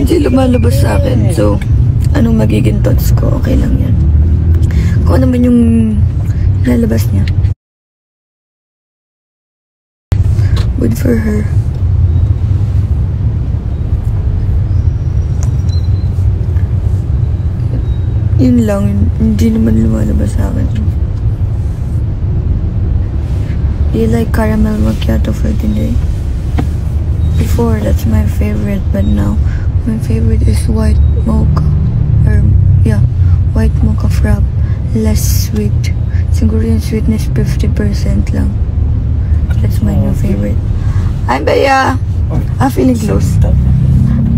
Hindi lumalabas sa akin. So, anong magiging thoughts ko? Okay lang yan. Kung ano man yung lalabas niya. Good for her. Yun lang, hindi naman lumalabas sa akin. Do you like caramel macchiato for today? Before, that's my favorite, but now, my favorite is white mocha. Or, yeah, white mocha frap. Less sweet. Siguro yung sweetness 50% lang. That's my new favorite. Hi, Bea! Feeling close.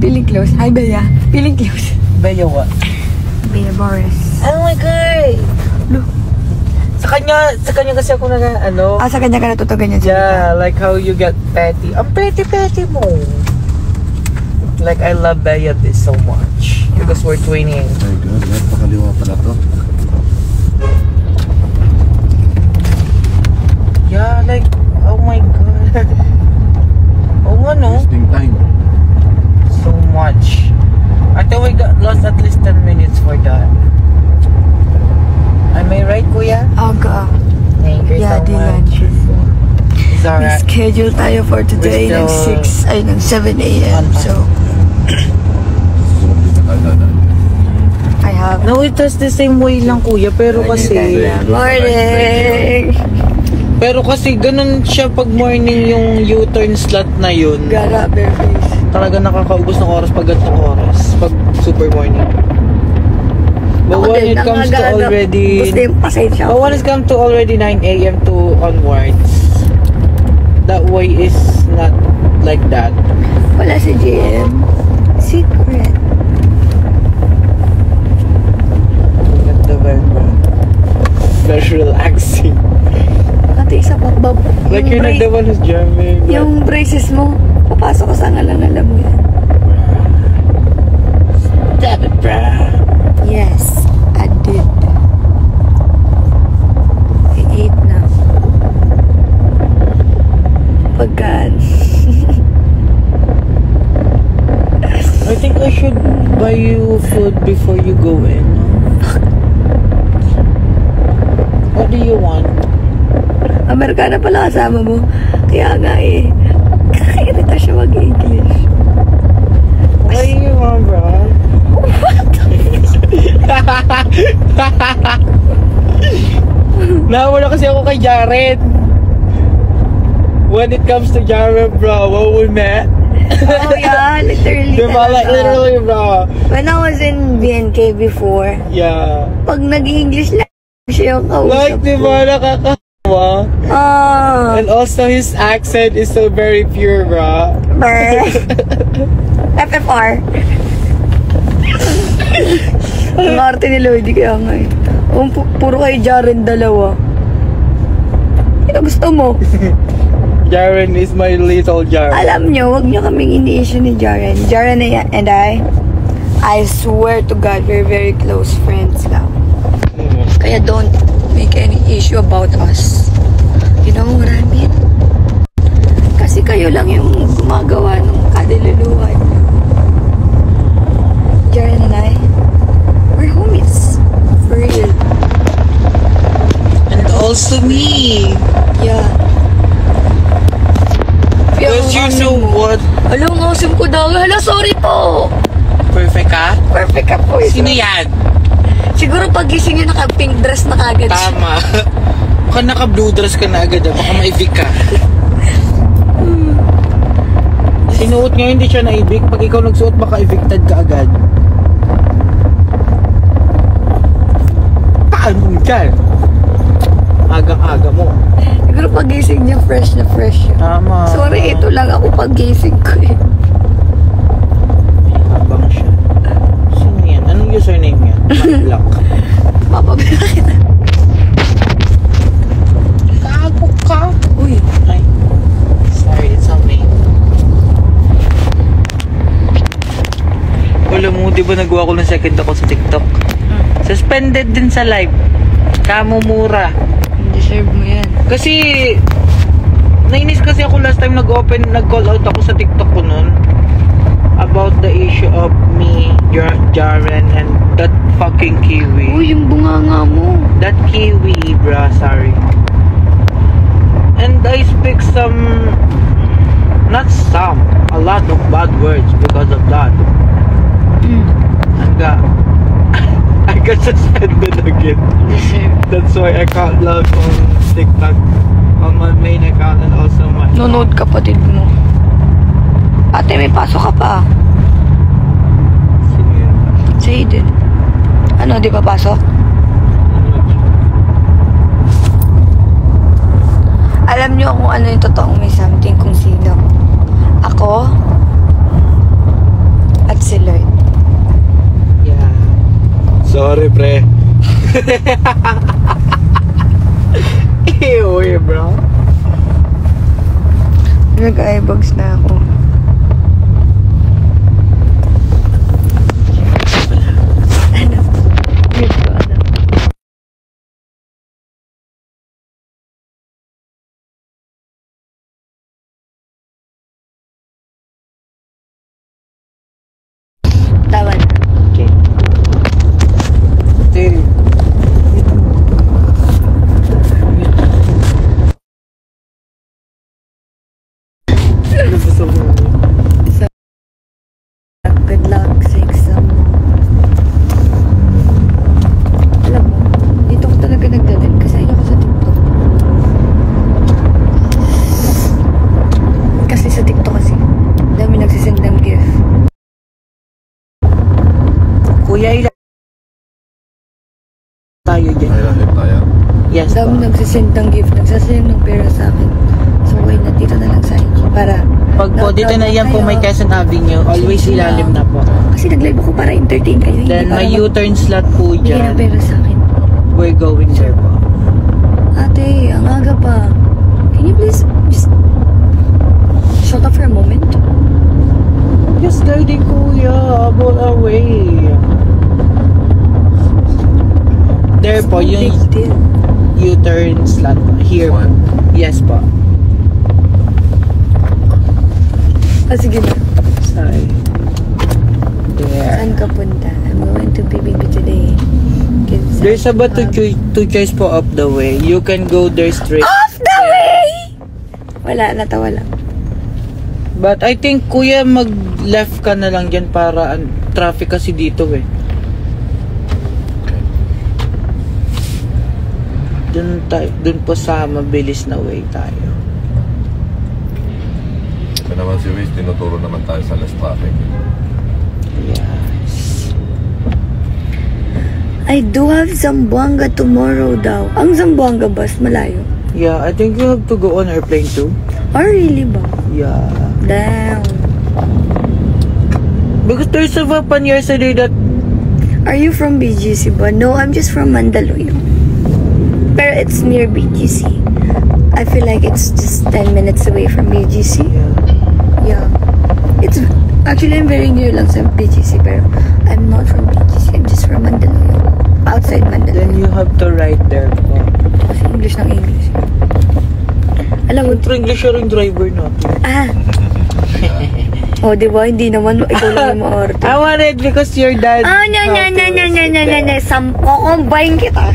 Feeling close. Hi, Bea. Feeling close. Bea what? Bea Boris. Oh my God! Look. Sa kanya kasi ako ano? Sa kanya ka natutugan niya. Yeah, like how you get petty. Ang petty mo. Like, I love Bea this so much. Because we're twinning. Oh my God, napakaliwa pala to. Yeah, like, oh my God. Oh nga no? Wasting time. So much. I think we got lost at least 10 minutes for that. Am I right, Kuya? Aga. Thank you Yeah, so Dylan. much. It's May alright. schedule tayo for today ng 7 a.m. So, Susunod din na kalala. I have... No, it has the same way lang, Kuya. Pero kasi... Morning! Pero kasi ganun siya pag morning yung U-turn slot na yun. Gara, bare face. Talaga nakakaubos ng oras pag ganitong oras. Pag super morning. But when it comes to already... Gusto yung pasensya. But when it comes to already 9 a.m. to onwards, that way is not like that. Wala si JM. Secret. At the very relaxing. Pati isa pa, Bob. Like you're not the one who's jamming. Yung braces mo, papasok ko sana lang alam mo yan. Stop it, bruh. Yes, I did. I ate na. Pagkaan. I think I should buy you food before you go in. What do you want? Amerikana pala kasama mo. Kaya nga eh. Kakairita siya mag-English. What do you want, bro? Nawala kasi ako kay Jared. When it comes to Jared, bro, when we met. Oh yeah, literally. Diba, like, literally, bro. When I was in BNK before, Yeah. pag nag-English lang siya yung kausap Like, diba, nakakawa. Ah. And also, his accent is so very pure, bro. Brr. FFR. Ang arte ni Lloydie kaya nga eh. Puro kayo Jaren dalawa. Ito gusto mo? Jaren is my little Jaren. Alam nyo, wag nyo kaming ini-issue ni Jaren. Jaren and I swear to God, we're very close friends now. Kaya don't make any issue about us. You know what I mean? Kasi kayo lang yung gumagawa ng kadiluluhan. Jaren and I, we're homies. For real. And also me. Yeah. Because you know what? Alam nga, sim ko daw. Hala, sorry po. Perfect ka? Perfect ka po. Sino yan? Siguro pagising nyo naka-pink dress na kagad siya. Tama. Baka naka-blue dress ka na agad. Baka maibig ka. Sinuot nga hindi siya naibig. Pag ikaw nagsuot, baka evicted ka agad. Paano dyan? Agang-aga mo. Siguro pagising niya, fresh na fresh siya. Tama. Sorry, ito lang ako pagising ko eh. Habang siya. Sino yan? Anong username yan? Lock. Mapabila kita. Kago ka. Uy. Ay. Sorry, it's on me. Alam mo, di ba nagawa ko ng second ako sa TikTok? Suspended din sa live. Kamumura. Deserve mo yan. Kasi, nainis kasi ako last time nag-call out ako sa TikTok ko nun about the issue of Jaren, and that fucking kiwi. Uy, yung bunganga mo. That kiwi, bruh, sorry. And I speak a lot of bad words because of that. And I got suspended again. That's why I can't log on TikTok on my main account and also my... Nunod kapatid mo. Ate, may pasok ka pa. Sige. Si Aiden. Ano, di ba pasok? Alam niyo kung ano yung totoong may something kung sino. Ako at si Lloyd. Yeah. Sorry, pre. Ew, bro. Nag-eyebags na ako. Ano? Wait ko, ano? Tama na. Okay. Dude. Good luck sa exam mo. Alam mo, dito ko talaga nagdalan kasi ayoko sa TikTok. Kasi sa TikTok kasi, dami nagsisend ng gift. Kuya, ilan tayo dyan? Ay, lahit tayo. Yes, Dami pa. nagsisend ng gift, nagsasend ng pera sa akin. So, why not dito na lang sa IG para... Pag po, dito na yan po may Quezon Avenue. Always ilalim na po. Kasi nag-live ako para entertain kayo. Then para may U-turn slot po Hindi dyan. na pera sa akin. We're going there po. Ate, ang aga pa. Can you please just shut up for a moment? Just guiding kuya, about our way. There po, Big yung deal. U-turn slot here po. One. Yes po. Ah, sige na. Sorry. There. Saan ka punta? I'm going to BBB today. Kids, There's about two choice po up the way. You can go there straight. Off the way! Wala, natawala. But I think kuya mag-left ka na lang dyan para traffic kasi dito eh. Dun po sa mabilis na way tayo. Ito naman si Wiz, tinuturo naman tayo sa less traffic. Yes. I do have Zamboanga tomorrow daw. Ang Zamboanga bus, malayo. Yeah, I think you have to go on airplane too. Oh, really ba? Yeah. Damn. Because there's a weapon yesterday that... Are you from BGC ba? No, I'm just from Mandaluyong. Pero it's near BGC. I feel like it's just 10 minutes away from BGC. Yeah. Yeah. It's actually I'm very near lang sa BGC pero I'm not from BGC. I'm just from Mandaluyong. Outside Then Mandaluyong. you have to ride there po. Kasi English ng English. Alam mo, Pero English yung driver natin. oh, di ba? Hindi naman, ikaw lang yung maorto. I want it because your dad... Nya. Kukumbayin kita.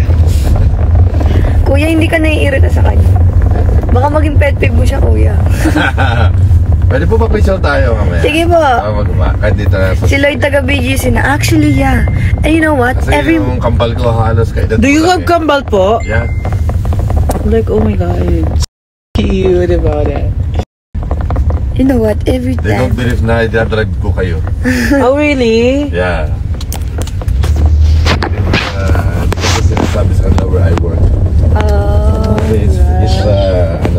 Kuya, hindi ka naiirita sa kanya. Baka maging pet peeve mo siya, kuya. Pwede po ba picture tayo mamaya? Sige po. Kahit dito na Si Lloyd taga BGC na. Actually, yeah. And you know what? Kasi yung kambal ko halos kay Do you have kambal po? Yeah. Like, oh my god. Cute about it. You know what? Every They don't time. believe na i-drive ko kayo. Oh, really? Yeah. Kasi sinasabi sa kanila where I work. Oh, It's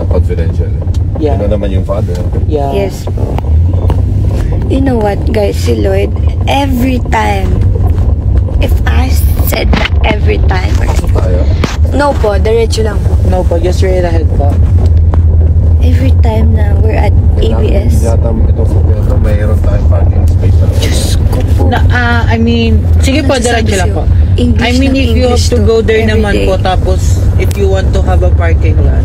confidential. Yeah. Ano naman yung father? Yeah. yes po. You know what, guys? Si Lloyd, every time, if I said na every time, Pasok tayo. no po, diretso lang po. No po, just straight ahead po. Every time na we're at ABS, Yata itong sakyan ito, mayroon tayong parking space na. Diyos ko po. I mean, sige po, diretso lang po. English I mean, ng if you have English to go there every naman day. po, tapos if you want to have a parking lot,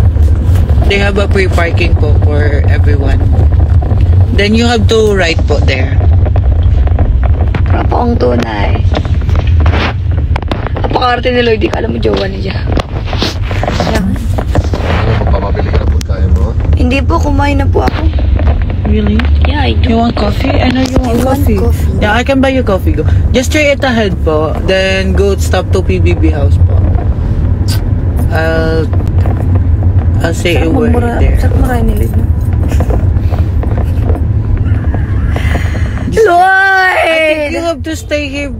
they have a free parking po for everyone. Then you have to ride po there. Wala pa akong tunay. Napakarte ni Lloyd, di ka alam mo jowa niya. Yan. Ano, magpapabili ka na pagkain mo? Hindi po, kumain na po ako. Really? Yeah, I do. You want coffee? I know you want coffee. Yeah, I can buy you coffee. Go. Just straight ahead po. Then go stop to PBB house po. I'll say a word there. Saan makain ni Lloyd, no? Lloyd! I think you have to stay here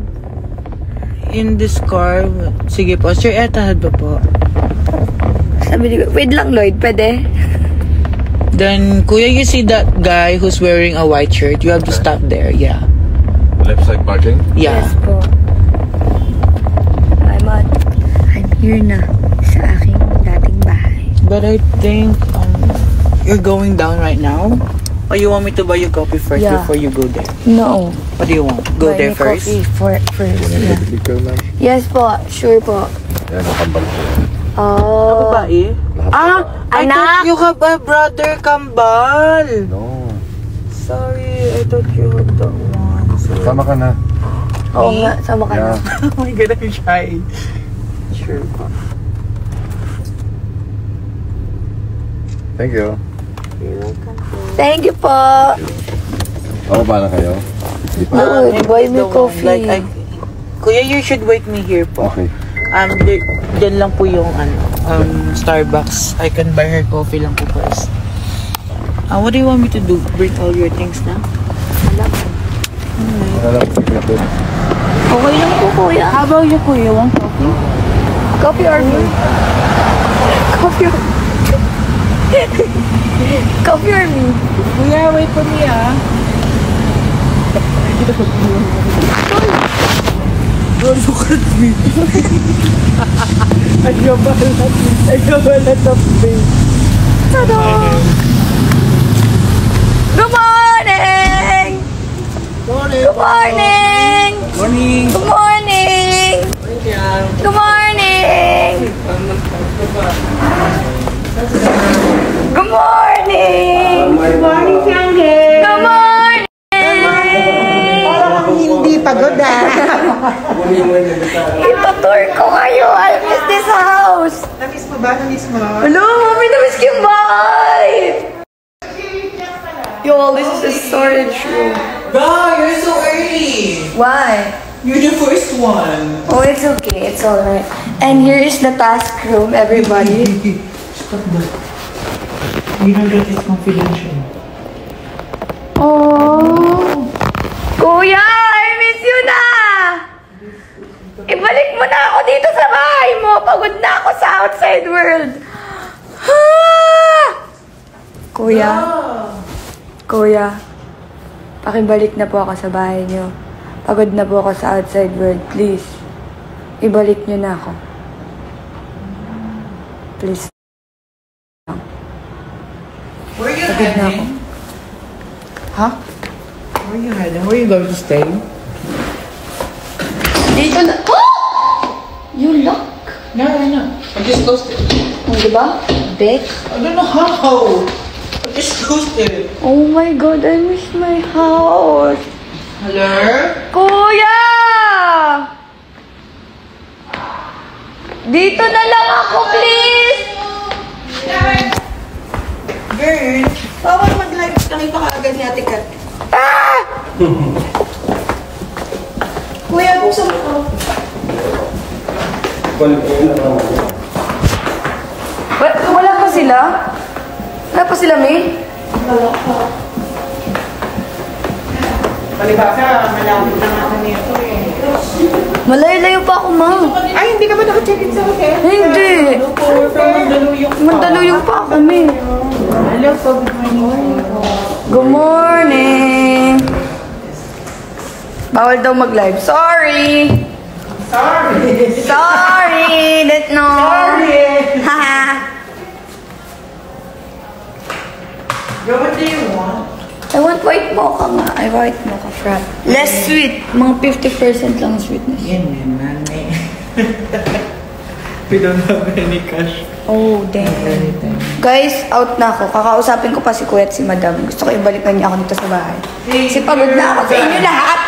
in this car. Sige po, straight ahead po. Sabi ko, wait lang Lloyd, pwede? Then, kuya, you see that guy who's wearing a white shirt? You have to stop there, yeah. Left side parking? Yeah. Yes po. I'm here na sa aking dating bahay. But I think you're going down right now? Or you want me to buy you coffee first Yeah. before you go there? No. What do you want? Go Buy there me first? coffee first. Yeah. Ikaw na. Yes po, sure po. Yan, nakambal siya. Oh. Babae? I Anak! thought you have a brother kambal. No. Sorry, I thought you had that one. Sorry. Sama ka na. Oo nga, sama ka na. Yeah. Oh my god, I'm shy. Sure po. Thank you. Thank you po. Ako ba na kayo? Di pa. No, buy me The one, coffee. Kuya, you should wait me here po. Okay. Diyan lang po yung Starbucks. I can buy her coffee lang po first. What do you want me to do? Bring all your things na? Wala lang sige po. Okay lang po, kuya. How about you, kuya? Want coffee? Coffee or me? Coffee or Coffee or me? Kuya, wait for me Look at me. Nagkabalat of me. Tada! Good morning! Good morning! Morning. Good morning! Good morning! Good morning! Good morning, Sandy. Good morning! Hindi pagod Itutour ko kayo. I miss this house. Namiss mo ba? Namiss mo? Hello, mami, namiss ko yung bahay. Yo, this is a storage room. Wow, you're so early. Why? You're the first one. Oh, it's okay. It's alright. And here is the task room, everybody. Stop that. You know that it's confidential. Oh, Kuya, I miss you na! Ibalik mo na ako dito sa bahay mo. Pagod na ako sa outside world. Kuya, Kuya, pakibalik na po ako sa bahay niyo. Pagod na po ako sa outside world. Please, ibalik niyo na ako. Please. Where are you Pagod na ako. heading? Huh? Where are you heading? Where are you going to stay? Dito na. Oh! You look. No, no. I just closed it. Oh, diba? Big. I don't know how. I just closed it. Oh my God, I miss my house. Hello? Kuya! Dito na lang ako, please! Girl, bawal mag-live. Nakita ka agad ni Ate Kat. Ah! Kuya, buksan mo ko. Wala pa sila? Wala pa sila, May? Palibasa, malapit na nga kami ito eh. Malayo-layo pa ako, Ma. Ay, hindi ka ba naka-check-in sa hotel? Hindi. Mandaluyong pa. Mandaluyong pa ako, May. Hello po, good morning. Good morning. Bawal daw mag-live. Sorry. Sorry. Sorry. Didn't know. Sorry. Haha. Yo, what do you want? I want white mocha nga. I white mocha frap. Less sweet. Mga 50% lang sweetness. Yan, nani. We don't have any cash. Oh, damn. Anything. Guys, out na ako. Kakausapin ko pa si Kuya at si Madam. Gusto ko ibalik na niya ako dito sa bahay. Kasi pagod na ako sa inyo lahat.